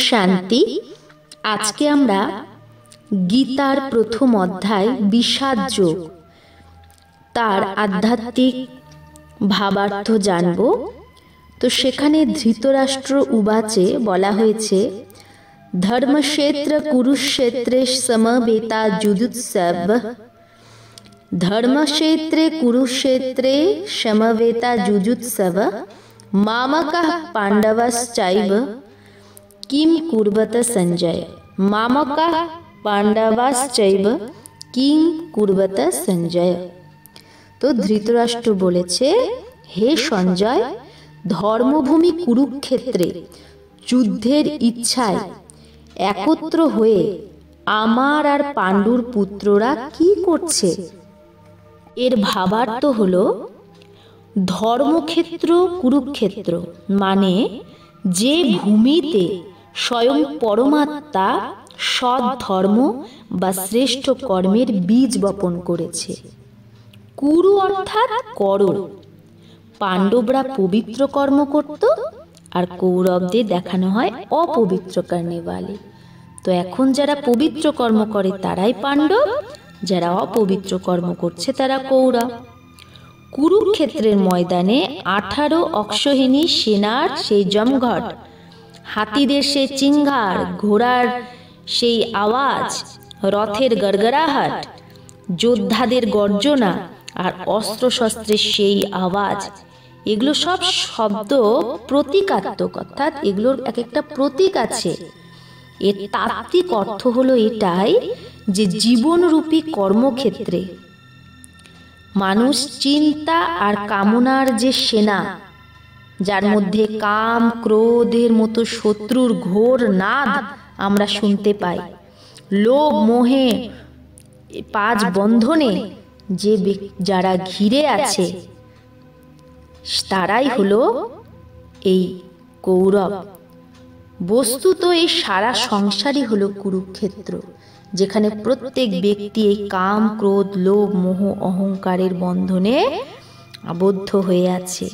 শান্তি। আজকে আমরা গীতার প্রথম অধ্যায় বিষাদ যোগ তার আধ্যাত্মিক ভাবার্থ জানব। তো সেখানে ধৃতরাষ্ট্র উবাচে বলা হয়েছে, ধর্মক্ষেত্র কুরুক্ষেত্রে সমবেতা যুজুৎসব। ধর্মক্ষেত্রে কুরুক্ষেত্রে সমবেতা যুজুৎসব মামকঃ পাণ্ডবশ্চৈব কিম কুর্বত সঞ্জয়। মামকঃ পাণ্ডবশ্চৈব কিম কুর্বত সঞ্জয়। তো ধৃতরাষ্ট্র বলেছে, হে সঞ্জয়, ধর্মভূমি কুরুক্ষেত্রে যুদ্ধের ইচ্ছায় একত্র হয়ে আমার আর পাণ্ডুর পুত্ররা কি করছে? এর ভাবার্থ হল, ধর্মক্ষেত্র কুরুক্ষেত্র মানে যে ভূমিতে স্বয়ং পরমাত্মা সৎ ধর্ম বা শ্রেষ্ঠ কর্মের বীজ বপন করেছে। কুরু অর্থাৎ কর। পাণ্ডবরা পবিত্র কর্ম করত আর কৌরবদের দেখানো হয় অপবিত্র কর্নেওয়ালে। তো এখন যারা পবিত্র কর্ম করে তারাই পাণ্ডব, যারা অপবিত্র কর্ম করছে তারা কৌরব। কুরুক্ষেত্রের ময়দানে 18 অক্ষৌহিণী সেনার সেই জমঘট, হাতিদের সেই চিঙ্গার, ঘোড়ার সেই আওয়াজ, রথের গড়গড়াহট, যোদ্ধাদের গর্জনা আর অস্ত্রশস্ত্রের সেই আওয়াজ, এগুলো সব শব্দ প্রতীকাত্মক, অর্থাৎ এগুলোর এক একটা প্রতীক আছে। এর তাত্ত্বিক অর্থ হলো এটাই যে জীবনরূপী কর্মক্ষেত্রে মানুষ চিন্তা আর কামনার যে সেনা, যার মধ্যে কাম ক্রোধের মতো শত্রুর ঘোর নাদ আমরা শুনতে পাই, লোভ মোহে 5 বন্ধনে যে যারা ঘিরে আছে, তারাই হলো এই কৌরব। বস্তুত এই সারা সংসারই হলো কুরুক্ষেত্র, যেখানে প্রত্যেক ব্যক্তি এই কাম ক্রোধ লোভ মোহ অহংকারের বন্ধনে আবদ্ধ হয়ে আছে।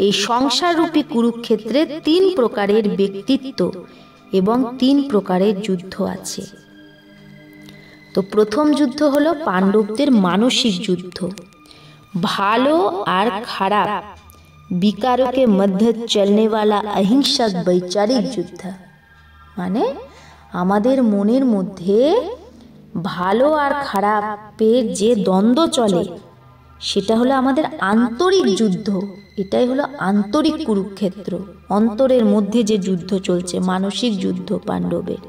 এই সংসাররূপী কুরুক্ষেত্রে 3 প্রকারের ব্যক্তিত্ব এবং 3 প্রকারের যুদ্ধ আছে। তো প্রথম যুদ্ধ হলো পাণ্ডবদের মানসিক যুদ্ধ, ভালো আর খারাপ विकारों के मध्य चलने वाला अहिंसक वैचारिक যুদ্ধ। মানে আমাদের মনের মধ্যে ভালো আর খারাপের যে দ্বন্দ্ব চলে, সেটা হলো আমাদের আন্তরিক যুদ্ধ। এটাই হলো আন্তরিক কুরুক্ষেত্র, অন্তরের মধ্যে যে যুদ্ধ চলছে, মানসিক যুদ্ধ পাণ্ডবের।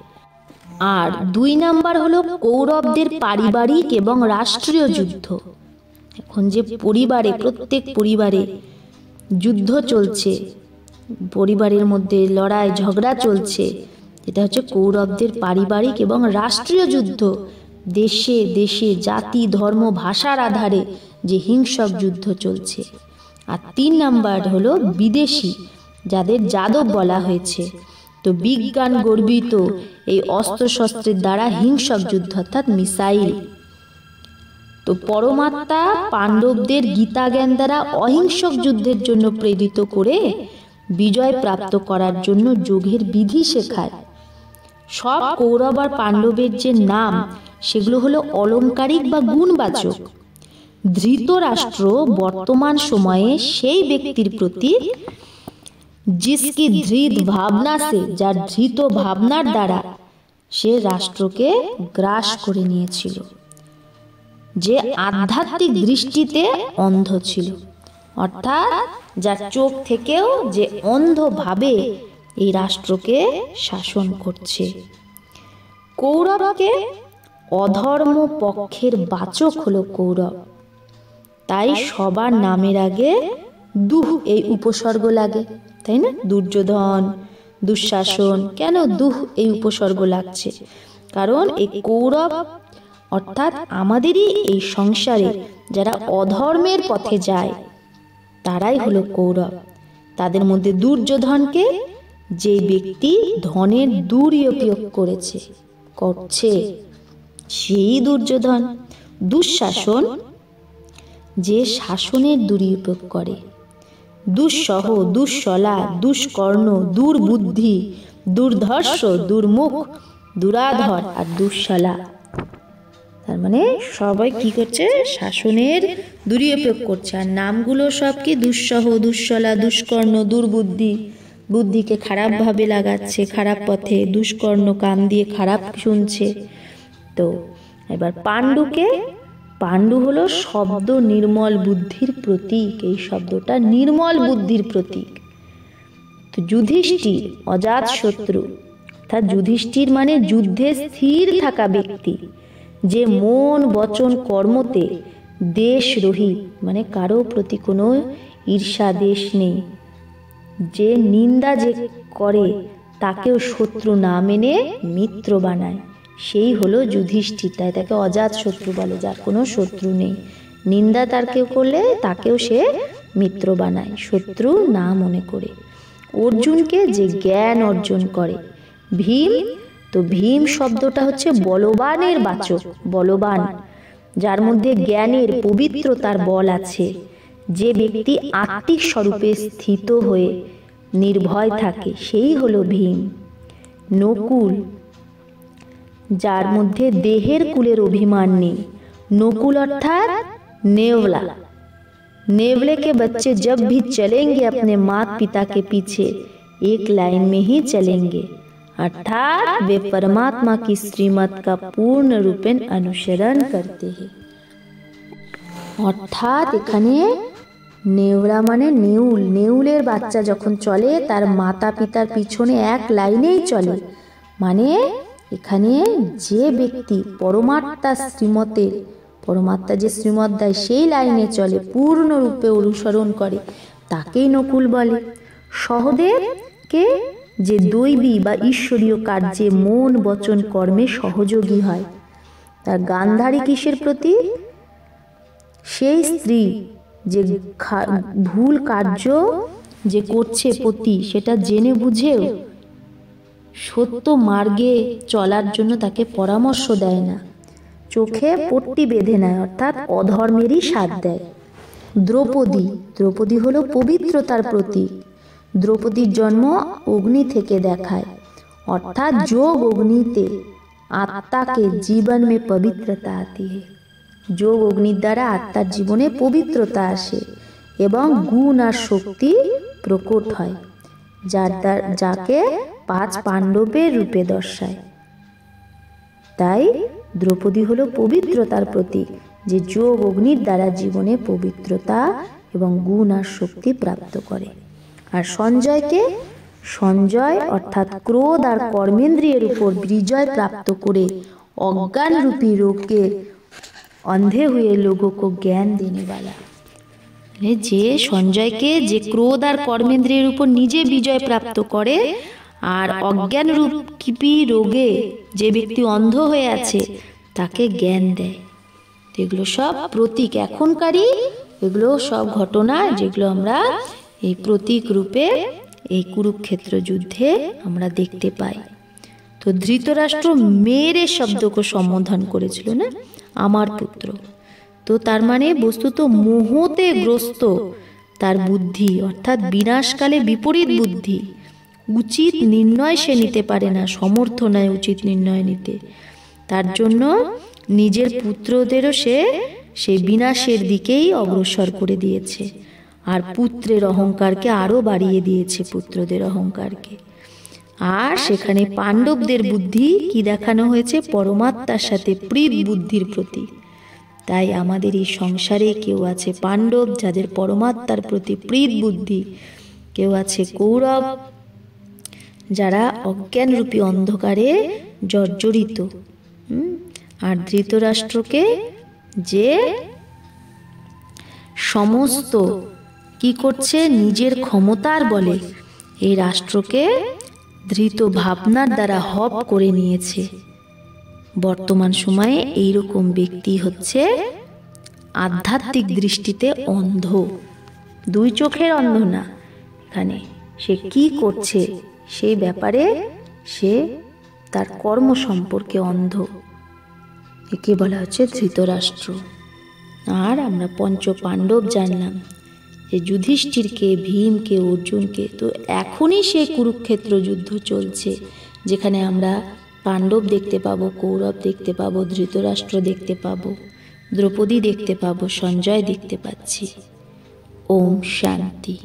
আর 2 নাম্বার হলো কৌরবদের পারিবারিক এবং রাষ্ট্রীয় যুদ্ধ। এখন যে পরিবারে, প্রত্যেক পরিবারে যুদ্ধ চলছে, পরিবারের মধ্যে লড়াই ঝগড়া চলছে, এটা হচ্ছে কৌরবদের পারিবারিক এবং রাষ্ট্রীয় যুদ্ধ। দেশে দেশে জাতি ধর্ম ভাষার আধারে যে হিংসক যুদ্ধ চলছে। আর 3 নাম্বার হলো বিদেশি, যাদের যাদব বলা হয়েছে। তো বিজ্ঞান গর্বিত এই অস্ত্রশস্ত্রের দ্বারা হিংসক যুদ্ধ, অর্থাৎ মিসাইল। তো পরমাত্মা পাণ্ডবদের গীতা জ্ঞান দ্বারা অহিংসক যুদ্ধের জন্য প্রেরিত করে বিজয় প্রাপ্ত করার জন্য যোগের বিধি শেখায়। সব কৌরব আর পাণ্ডবের যে নাম, সেগুলো হলো অলংকারিক বা গুণবাচক। ধৃতরাষ্ট্র বর্তমান সময়ে সেই ব্যক্তির প্রতি जिसकी धृत भावना से, যার ধৃত ভাবনার দ্বারা সে রাষ্ট্রকে গ্রাস করে নিয়েছিল, যে আধ্যাত্মিক দৃষ্টিতে অন্ধ ছিল, অর্থাৎ যার চোখ থেকেও যে অন্ধভাবে এই রাষ্ট্রকে শাসন করছে। কৌরবকে অধর্ম পক্ষের বাচক হলো কৌরব। তাই সবার নামের আগে দুহ এই উপসর্গ লাগে, তাই না? দুর্যোধন, দুঃশাসন, কেন দুহ এই উপসর্গ লাগছে? কারণ এই কৌরব অর্থাৎ আমাদেরই এই সংসারে যারা অধর্মের পথে যায়, তারাই হলো কৌরব। তাদের মধ্যে দুর্যোধনকে যে ব্যক্তি ধনের দুরুপয়োগ করছে সেই দুর্যোধন। দুঃশাসন যে শাসনের দুরুপয়োগ করে, দুঃসহ, দুঃশলা, দুষ্কর্ণ, দুর্বুদ্ধি, দুর্ধর্ষ, দুর্মুখ, দুরাধর আর দুঃশলা। তার মানে সবাই কি করছে, শাসনের দুর্যোগ করছে। আর নামগুলো সব কি, দুঃসহ, দুঃশলা, দুষ্কর্ণ, দুর্বুদ্ধি, বুদ্ধিকে খারাপভাবে লাগাচ্ছে, খারাপ পথে, দুষ্কর্ণ কান দিয়ে খারাপ শুনছে। তো এবার পাণ্ডুকে, পাণ্ডু হলো শব্দ নির্মল বুদ্ধির প্রতীক। এই শব্দটা নির্মল বুদ্ধির প্রতীক। তো যুধিষ্ঠির অজাত শত্রু, অর্থাৎ যুধিষ্ঠির মানে যুদ্ধে স্থির থাকা ব্যক্তি, যে মন বচন কর্মতে দেশরহিত, মানে কারো প্রতি কোনো ঈর্ষা দেশ নেই, যে নিন্দা যে করে তাকেও শত্রু না মেনে মিত্র বানায়, সেই হলো যুধিষ্ঠির। তাই তাকে অজাত শত্রু বলে, যার কোনো শত্রু নেই। নিন্দা তার কেউ করলে তাকেও সে মিত্র বানায়, শত্রু না মনে করে। অর্জুনকে যে জ্ঞান অর্জন করে। ভীম, তো ভীম শব্দটা হচ্ছে বলবানের বাচক, বলবান, যার মধ্যে জ্ঞানের পবিত্রতার বল আছে। যে ব্যক্তি আত্মিক স্বরূপে স্থিত হয়ে নির্ভয় থাকে, সেই হলো ভীম। নকুল, যার মধ্যে দেহের কুলের অভিমান নেই। नकुल अर्थात नेवला। नेवले के बच्चे जब भी चलेंगे अपने माता पिता के पीछे एक लाइन में ही चलेंगे, अर्थात वे परमात्मा की श्रीमत का पूर्ण रूपेण अनुसरण करते हैं। अर्थात एखाने नेवला माने नेउल, नेउलेर बाच्चा जखन चले तार माता पितार पिछने एक लाइनेई चले, माने एखाने जे व्यक्ति परमात्मा श्रीमतेर, परमात्मा जे श्रीमत देय सेई लाइने चले, पूर्ण रूपे अनुसरण करे, ताकेई नकुल बले। सहदेव के जे दैवी बा ईश्वरीय कार्ये मन वचन कर्मे सहयोगी हय। तार गांधारी किसेर प्रति? सेई स्त्री जे भूल कार्य जे करछे पति सेटा जेने बुझेओ सत्य मार्गे चलार जन्य ताके परामर्श देय ना, चोखे पट्टी बेधे नेय अर्थात अधर्मेरই साथ देय। द्रौपदी, द्रौपदी हलो पवित्रतार प्रतीक। द्रौपदीर जन्म अग्नि थेके देखाय, अर्थात जोग अग्निते आत्मा के जीवन में पवित्रता आती है। जोग अग्नि द्वारा आत्मार जीवने पवित्रता आसे एवं गुण और शक्ति प्रकट है, जाके पाँच पांडवेर रूपे दर्शाय। ताई द्रौपदी हलो पवित्रतार प्रतीक, जे जोग अग्निर द्वारा जीवने पवित्रता एवं गुण और शक्ति प्राप्त करे। और संजय के? संजय अर्थात क्रोध और कर्मेंद्रियर ऊपर विजय प्राप्त करे अज्ञान रूपी रोग के अंधे हुए लोगों को ज्ञान देने वाला। जे संजय के जे क्रोध और कर्मेंद्रियर ऊपर निजे विजय प्राप्त करे और अज्ञान रूपी रोगे जे व्यक्ति अंध हये आछे ताके ज्ञान देय। एगुलो सब प्रतीक एखनकारी, एगुलो सब घटना जेगुलो आमरा এই প্রতীক রূপে এই কুরুক্ষেত্র যুদ্ধে আমরা দেখতে পাই। তো ধৃতরাষ্ট্র মেরে শব্দকে সম্বোধন করেছিল না, আমার পুত্র। তো তার মানে বস্তুত মোহতে গ্রস্ত তার বুদ্ধি, অর্থাৎ বিনাশকালে বিপরীত বুদ্ধি, উচিত নির্ণয় সে নিতে পারে না, সমর্থ নয় উচিত নির্ণয় নিতে। তার জন্য নিজের পুত্রদেরও সে সেই বিনাশের দিকেই অগ্রসর করে দিয়েছে। আর পুত্রের অহংকারকে আরো বাড়িয়ে দিয়েছে, পুত্রদের অহংকারকে। আর সেখানে পাণ্ডবদের বুদ্ধি কি দেখানো হয়েছে? পরমাত্মার সাথে প্রীত বুদ্ধির প্রতীক। তাই আমাদের এই সংসারে কেউ আছে পাণ্ডব, যাদের পরমাত্মার প্রতি প্রীত বুদ্ধি, কেউ আছে কৌরব, যারা অজ্ঞানরূপী অন্ধকারে জর্জরিত। আর ধৃতরাষ্ট্রকে যে সমস্ত কি করছে, নিজের ক্ষমতার বলে এই রাষ্ট্রকে ধৃত ভাবনার দ্বারা হপ করে নিয়েছে। বর্তমান সময়ে এই রকম ব্যক্তি হচ্ছে আধ্যাত্মিক দৃষ্টিতে অন্ধ, দুই চোখের অন্ধ না, এখানে সে কি করছে সেই ব্যাপারে সে তার কর্ম সম্পর্কে অন্ধ। একে বলা হচ্ছে ধৃতরাষ্ট্র। আর আমরা পঞ্চ পাণ্ডব জানলাম, যে যুধিষ্ঠিরকে, ভীমকে, অর্জুনকে। তো এখনই সে কুরুক্ষেত্র যুদ্ধ চলছে, যেখানে আমরা পাণ্ডব দেখতে পাবো, কৌরব দেখতে পাবো, ধৃতরাষ্ট্র দেখতে পাবো, দ্রৌপদী দেখতে পাবো, সঞ্জয় দেখতে পাচ্ছি। ওম শান্তি।